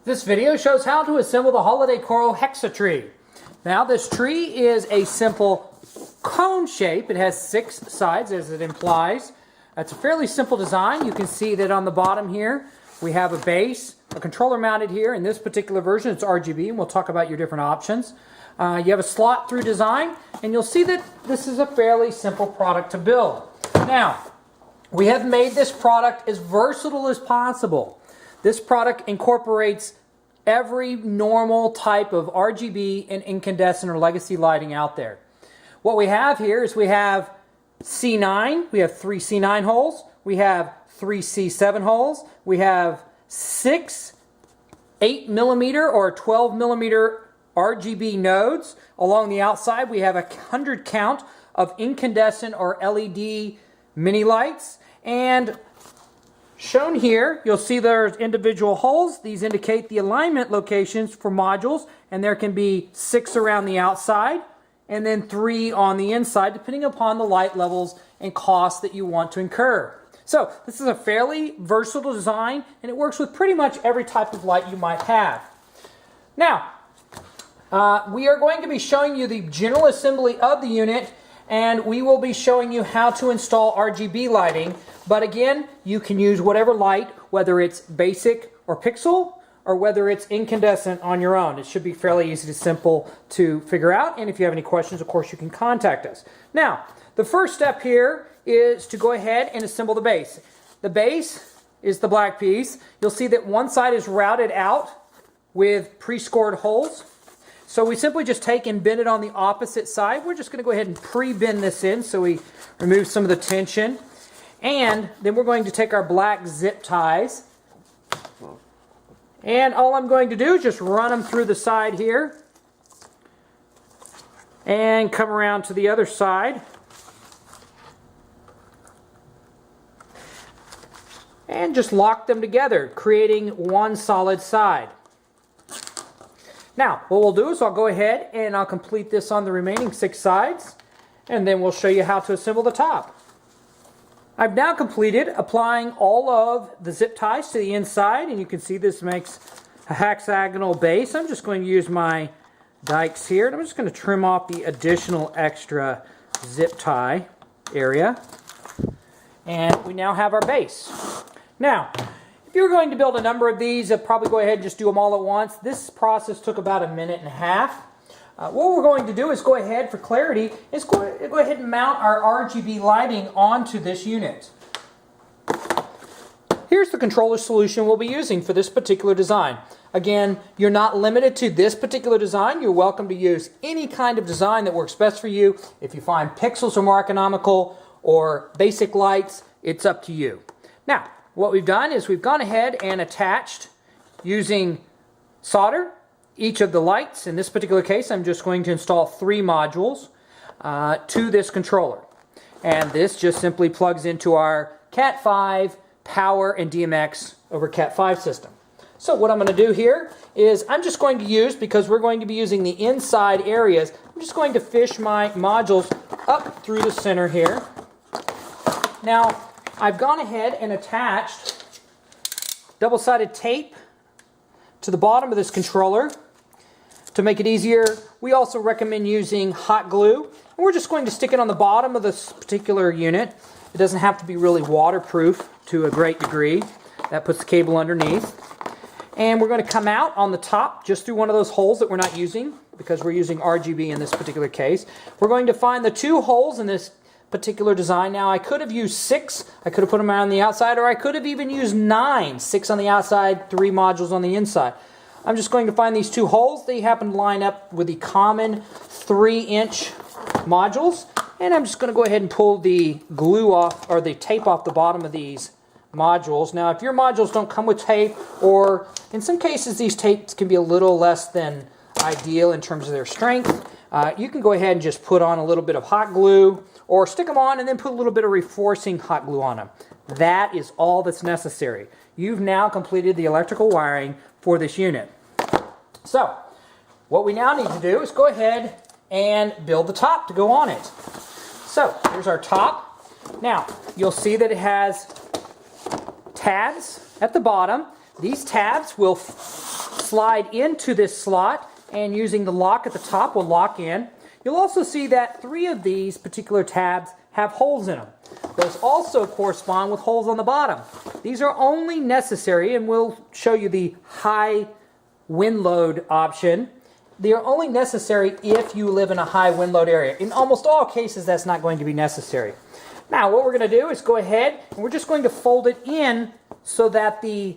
This video shows how to assemble the HolidayCoro HexaTree. Now this tree is a simple cone shape. It has 6 sides as it implies. It's a fairly simple design. You can see that on the bottom here we have a base, a controller mounted here. In this particular version it's RGB, and we'll talk about your different options. You have a slot through design, and you'll see that this is a fairly simple product to build. Now, we have made this product as versatile as possible. This product incorporates every normal type of RGB and incandescent or legacy lighting out there. What we have here is we have C9, we have 3 C9 holes, we have 3 C7 holes, we have 6 8mm or 12mm RGB nodes. Along the outside we have 100 count of incandescent or LED mini lights, and shown here, you'll see there's individual holes. These indicate the alignment locations for modules, and there can be 6 around the outside and then 3 on the inside, depending upon the light levels and cost that you want to incur. So this is a fairly versatile design, and it works with pretty much every type of light you might have. Now, we are going to be showing you the general assembly of the unit, and we will be showing you how to install RGB lighting. But again, you can use whatever light, whether it's basic or pixel, or whether it's incandescent on your own. It should be fairly easy to simple to figure out, and if you have any questions, of course, you can contact us. Now, the first step here is to go ahead and assemble the base. The base is the black piece. You'll see that one side is routed out with pre-scored holes. So we simply just take and bend it on the opposite side. We're just going to go ahead and pre-bend this in so we remove some of the tension. And then we're going to take our black zip ties. And all I'm going to do is just run them through the side here. And come around to the other side. And just lock them together, creating one solid side. Now, what we'll do is I'll go ahead and I'll complete this on the remaining 6 sides, and then we'll show you how to assemble the top. I've now completed applying all of the zip ties to the inside, and you can see this makes a hexagonal base. I'm just going to use my dikes here, and I'm just going to trim off the additional extra zip tie area. And we now have our base. Now, if you're going to build a number of these, I'll probably go ahead and just do them all at once. This process took about 1.5 minutes. What we're going to do is go ahead, for clarity, is go ahead and mount our RGB lighting onto this unit. Here's the controller solution we'll be using for this particular design. Again, you're not limited to this particular design. You're welcome to use any kind of design that works best for you. If you find pixels are more economical or basic lights, it's up to you. Now, what we've done is we've gone ahead and attached, using solder, each of the lights. In this particular case, I'm just going to install 3 modules to this controller. And this just simply plugs into our Cat5 power and DMX over Cat5 system. So what I'm going to do here is I'm just going to use, because we're going to be using the inside areas, I'm just going to fish my modules up through the center here. Now, I've gone ahead and attached double-sided tape to the bottom of this controller. To make it easier, we also recommend using hot glue. And we're just going to stick it on the bottom of this particular unit. It doesn't have to be really waterproof to a great degree. That puts the cable underneath. And we're going to come out on the top just through one of those holes that we're not using, because we're using RGB in this particular case. We're going to find the 2 holes in this particular design. Now, I could have used 6, I could have put them on the outside, or I could have even used 9, 6 on the outside, 3 modules on the inside. I'm just going to find these 2 holes. They happen to line up with the common 3-inch modules, and I'm just going to go ahead and pull the glue off, or the tape off the bottom of these modules. Now, if your modules don't come with tape, or in some cases these tapes can be a little less than ideal in terms of their strength, you can go ahead and just put on a little bit of hot glue, or stick them on and then put a little bit of reinforcing hot glue on them. That is all that's necessary. You've now completed the electrical wiring for this unit. So, what we now need to do is go ahead and build the top to go on it. So, here's our top. Now, you'll see that it has tabs at the bottom. These tabs will slide into this slot, and using the lock at the top will lock in. You'll also see that 3 of these particular tabs have holes in them. Those also correspond with holes on the bottom. These are only necessary, and we'll show you the high wind load option. They are only necessary if you live in a high wind load area. In almost all cases, that's not going to be necessary. Now, what we're going to do is go ahead and we're just going to fold it in so that the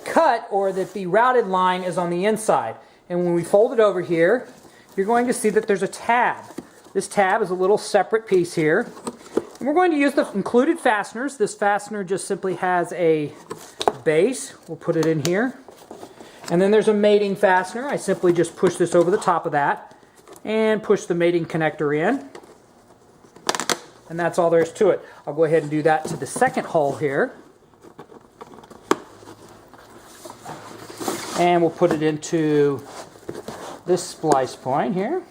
cut or that the routed line is on the inside. And when we fold it over here, you're going to see that there's a tab. This tab is a little separate piece here. And we're going to use the included fasteners. This fastener just simply has a base. We'll put it in here. And then there's a mating fastener. I simply just push this over the top of that and push the mating connector in. And that's all there is to it. I'll go ahead and do that to the second hole here. And we'll put it into this splice point here.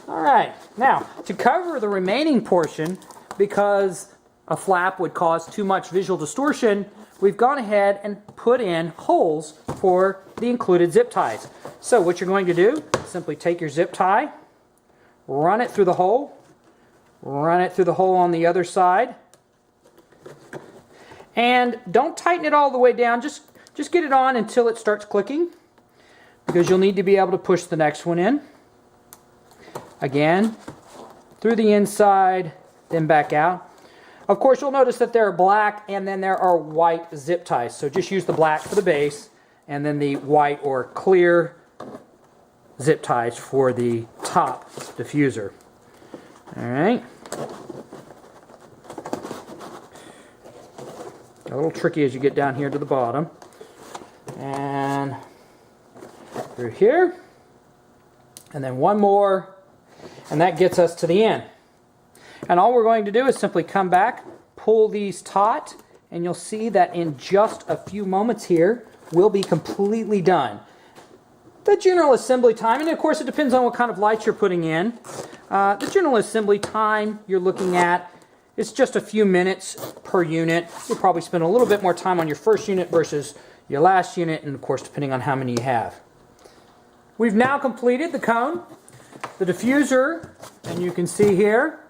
All right. Now, to cover the remaining portion, because a flap would cause too much visual distortion, we've gone ahead and put in holes for the included zip ties. So what you're going to do, simply take your zip tie, run it through the hole, run it through the hole on the other side, and don't tighten it all the way down, just get it on until it starts clicking, because you'll need to be able to push the next one in. Again, through the inside, then back out. Of course, you'll notice that there are black and then there are white zip ties. So just use the black for the base and then the white or clear zip ties for the top diffuser. All right. A little tricky as you get down here to the bottom. And through here. And then one more. And that gets us to the end. And all we're going to do is simply come back, pull these taut, and you'll see that in just a few moments here, we'll be completely done. The general assembly time, and of course it depends on what kind of lights you're putting in. The general assembly time you're looking at is just a few minutes per unit. You'll probably spend a little bit more time on your first unit versus your last unit, and of course depending on how many you have. We've now completed the cone, the diffuser, and you can see here,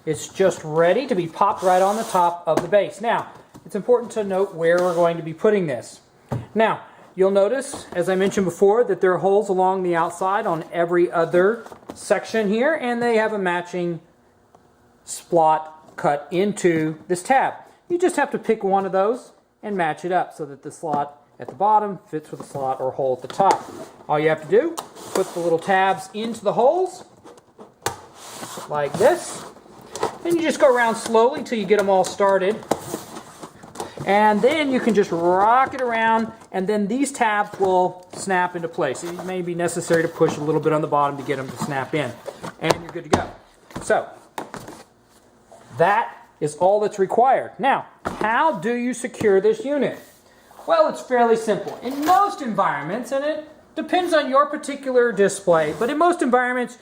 it's just ready to be popped right on the top of the base. Now, it's important to note where we're going to be putting this. Now, you'll notice, as I mentioned before, that there are holes along the outside on every other section here, and they have a matching splot cut into this tab. You just have to pick one of those and match it up so that the slot at the bottom fits with the slot or hole at the top. All you have to do, put the little tabs into the holes, like this. And you just go around slowly until you get them all started. And then you can just rock it around, and then these tabs will snap into place. It may be necessary to push a little bit on the bottom to get them to snap in. And you're good to go. So, that is all that's required. Now, how do you secure this unit? Well, it's fairly simple. In most environments, and it depends on your particular display, but in most environments,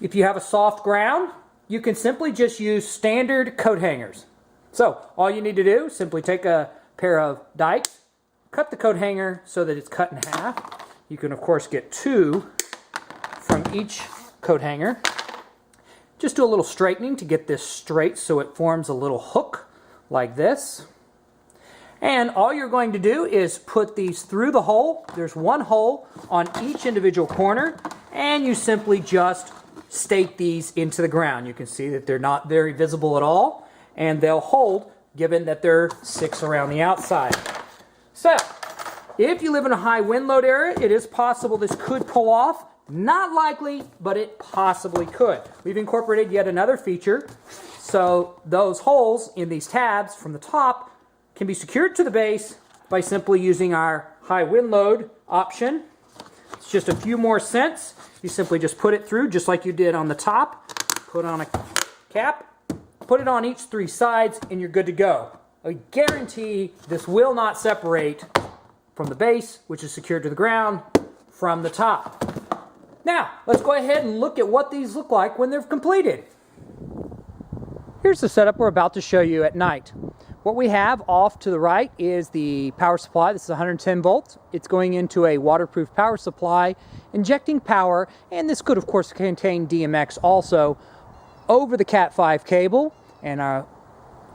if you have a soft ground, you can simply just use standard coat hangers. So all you need to do is simply take a pair of dikes, cut the coat hanger so that it's cut in half. You can of course get 2 from each coat hanger. Just do a little straightening to get this straight so it forms a little hook like this. And all you're going to do is put these through the hole. There's one hole on each individual corner, and you simply just stake these into the ground. You can see that they're not very visible at all, and they'll hold given that there are 6 around the outside. So, if you live in a high wind load area, it is possible this could pull off. Not likely, but it possibly could. We've incorporated yet another feature, so those holes in these tabs from the top can be secured to the base by simply using our high wind load option. It's just a few more cents. You simply just put it through just like you did on the top, put on a cap, put it on each 3 sides, and you're good to go. I guarantee this will not separate from the base, which is secured to the ground, from the top. Now, let's go ahead and look at what these look like when they're completed. Here's the setup we're about to show you at night. what we have off to the right is the power supply. This is 110 volts. It's going into a waterproof power supply, injecting power, and this could of course contain DMX also, over the Cat 5 cable. And our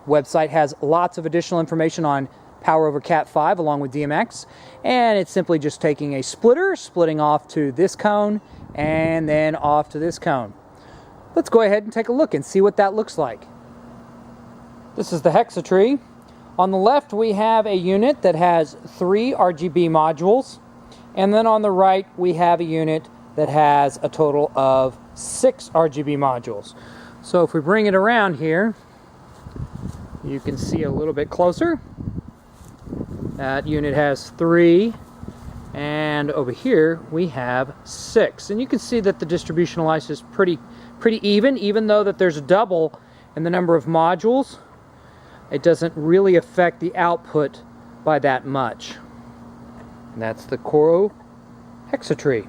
website has lots of additional information on power over Cat 5 along with DMX. And it's simply just taking a splitter, splitting off to this cone, and then off to this cone. Let's go ahead and take a look and see what that looks like. This is the HexaTree. On the left we have a unit that has 3 RGB modules, and then on the right we have a unit that has a total of 6 RGB modules. So if we bring it around here, you can see a little bit closer. That unit has 3, and over here we have 6. And you can see that the distribution line is pretty even though that there's a double in the number of modules. It doesn't really affect the output by that much. And that's the Coro HexaTree.